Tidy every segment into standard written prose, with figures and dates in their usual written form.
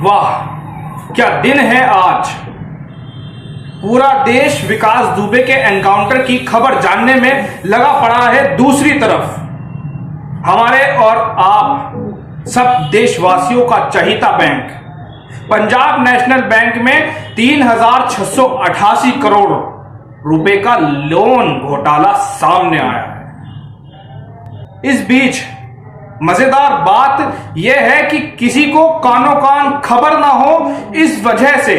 वाह क्या दिन है आज। पूरा देश विकास दुबे के एनकाउंटर की खबर जानने में लगा पड़ा है। दूसरी तरफ हमारे और आप सब देशवासियों का चहीता बैंक पंजाब नेशनल बैंक में 3,688 करोड़ रुपए का लोन घोटाला सामने आया है। इस बीच मजेदार बात यह है कि किसी को कानो कान खबर ना हो, इस वजह से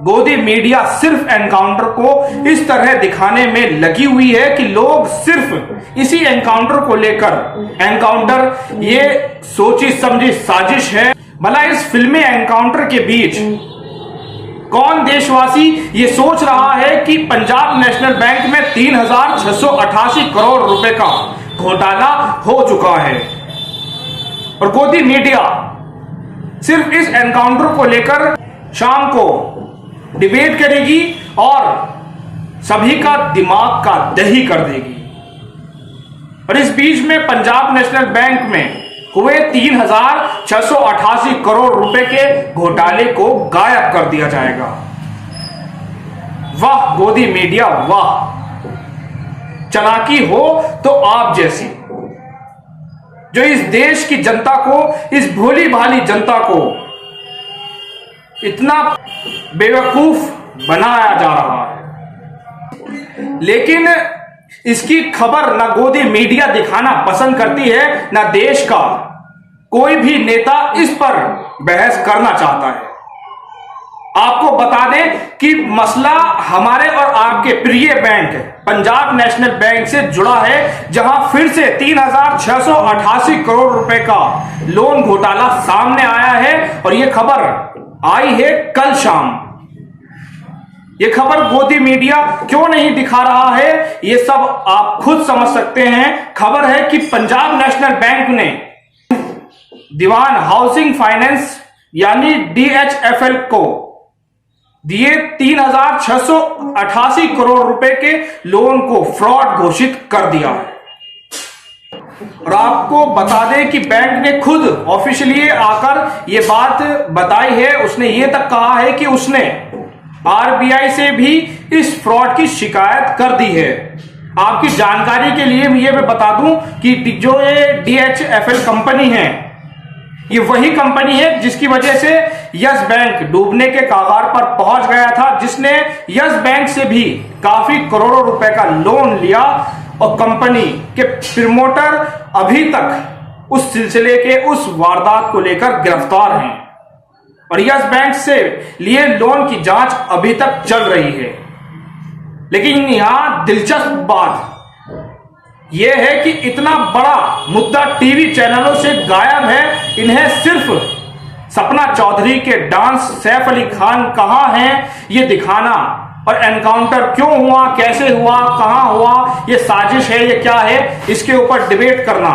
गोदी मीडिया सिर्फ एनकाउंटर को इस तरह दिखाने में लगी हुई है कि लोग सिर्फ इसी एनकाउंटर को लेकर एनकाउंटर ये सोची समझी साजिश है। भला इस फिल्मी एनकाउंटर के बीच कौन देशवासी ये सोच रहा है कि पंजाब नेशनल बैंक में 3,688 करोड़ रुपए का घोटाला हो चुका है और गोदी मीडिया सिर्फ इस एनकाउंटर को लेकर शाम को डिबेट करेगी और सभी का दिमाग का दही कर देगी। और इस बीच में पंजाब नेशनल बैंक में हुए 3,688 करोड़ रुपए के घोटाले को गायब कर दिया जाएगा। वाह गोदी मीडिया वाह, चालाकी हो तो आप जैसी, जो इस देश की जनता को, इस भोली भाली जनता को इतना बेवकूफ बनाया जा रहा है। लेकिन इसकी खबर ना गोदी मीडिया दिखाना पसंद करती है, ना देश का कोई भी नेता इस पर बहस करना चाहता है। आपको बता दें कि मसला हमारे और आपके प्रिय बैंक पंजाब नेशनल बैंक से जुड़ा है, जहां फिर से 3,688 करोड़ रुपए का लोन घोटाला सामने आया है। और यह खबर आई है कल शाम। यह खबर गोदी मीडिया क्यों नहीं दिखा रहा है, यह सब आप खुद समझ सकते हैं। खबर है कि पंजाब नेशनल बैंक ने दीवान हाउसिंग फाइनेंस यानी DHFL को दिए 3,688 करोड़ रुपए के लोन को फ्रॉड घोषित कर दिया है। और आपको बता दें कि बैंक ने खुद ऑफिशियली आकर यह बात बताई है। उसने ये तक कहा है कि उसने RBI से भी इस फ्रॉड की शिकायत कर दी है। आपकी जानकारी के लिए मैं बता दूं कि जो ये DHFL कंपनी है, ये वही कंपनी है जिसकी वजह से यस बैंक डूबने के कगार पर पहुंच गया था, जिसने यस बैंक से भी काफी करोड़ों रुपए का लोन लिया और कंपनी के प्रमोटर अभी तक उस सिलसिले के उस वारदात को लेकर गिरफ्तार हैं और यस बैंक से लिए लोन की जांच अभी तक चल रही है। लेकिन यहां दिलचस्प बात यह है कि इतना बड़ा मुद्दा टीवी चैनलों से गायब है। इन्हें सिर्फ सपना चौधरी के डांस, सैफ अली खान कहां हैं ये दिखाना, और एनकाउंटर क्यों हुआ, कैसे हुआ, कहां हुआ, ये साजिश है, ये क्या है, इसके ऊपर डिबेट करना।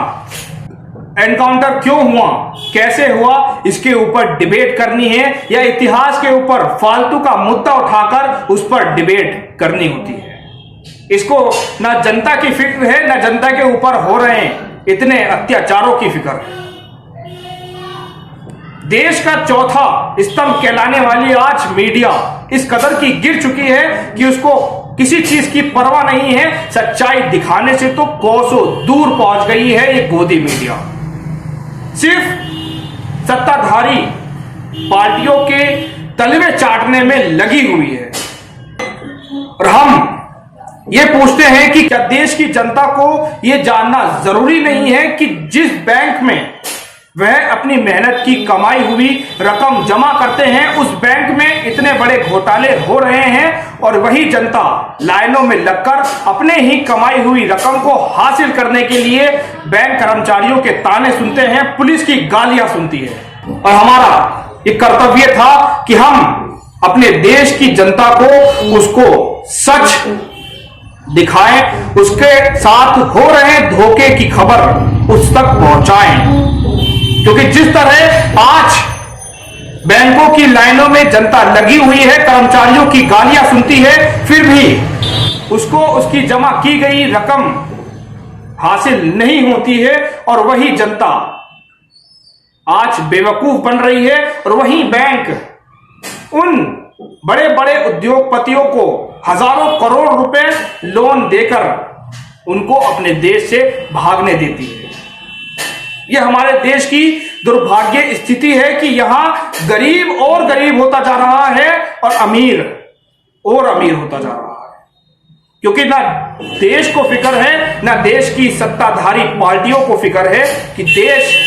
एनकाउंटर क्यों हुआ, कैसे हुआ, इसके ऊपर डिबेट करनी है, या इतिहास के ऊपर फालतू का मुद्दा उठाकर उस पर डिबेट करनी होती है। इसको ना जनता की फिक्र है, ना जनता के ऊपर हो रहे इतने अत्याचारों की फिक्र है। देश का चौथा स्तंभ कहलाने वाली आज मीडिया इस कदर की गिर चुकी है कि उसको किसी चीज की परवाह नहीं है। सच्चाई दिखाने से तो कोसों दूर पहुंच गई है ये गोदी मीडिया। सिर्फ सत्ताधारी पार्टियों के तलवे चाटने में लगी हुई है। और हम ये पूछते हैं कि क्या देश की जनता को यह जानना जरूरी नहीं है कि जिस बैंक में वह अपनी मेहनत की कमाई हुई रकम जमा करते हैं, उस बैंक में इतने बड़े घोटाले हो रहे हैं और वही जनता लाइनों में लगकर अपने ही कमाई हुई रकम को हासिल करने के लिए बैंक कर्मचारियों के ताने सुनते हैं, पुलिस की गालियां सुनती है। और हमारा ये कर्तव्य था कि हम अपने देश की जनता को उसको सच दिखाएं, उसके साथ हो रहे धोखे की खबर उस तक पहुंचाएं। क्योंकि जिस तरह आज बैंकों की लाइनों में जनता लगी हुई है, कर्मचारियों की गालियां सुनती है, फिर भी उसको उसकी जमा की गई रकम हासिल नहीं होती है और वही जनता आज बेवकूफ बन रही है और वहीं बैंक उन बड़े बड़े उद्योगपतियों को हजारों करोड़ रुपए लोन देकर उनको अपने देश से भागने देती है। यह हमारे देश की दुर्भाग्य स्थिति है कि यहां गरीब और गरीब होता जा रहा है और अमीर और अमीर होता जा रहा है, क्योंकि ना देश को फिक्र है, ना देश की सत्ताधारी पार्टियों को फिक्र है कि देश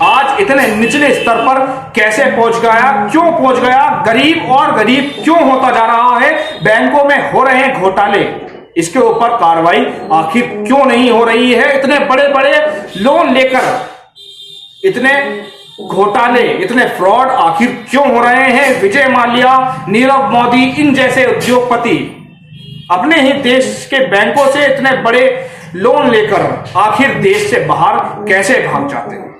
आज इतने निचले स्तर पर कैसे पहुंच गया, क्यों पहुंच गया, गरीब और गरीब क्यों होता जा रहा है, बैंकों में हो रहे हैं घोटाले, इसके ऊपर कार्रवाई आखिर क्यों नहीं हो रही है। इतने बड़े बड़े लोन लेकर इतने घोटाले, इतने फ्रॉड आखिर क्यों हो रहे हैं। विजय माल्या, नीरव मोदी, इन जैसे उद्योगपति अपने ही देश के बैंकों से इतने बड़े लोन लेकर आखिर देश से बाहर कैसे भाग जाते हैं।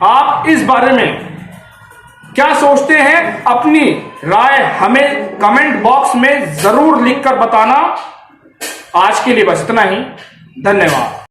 आप इस बारे में क्या सोचते हैं? अपनी राय हमें कमेंट बॉक्स में जरूर लिखकर बताना। आज के लिए बस इतना ही। धन्यवाद।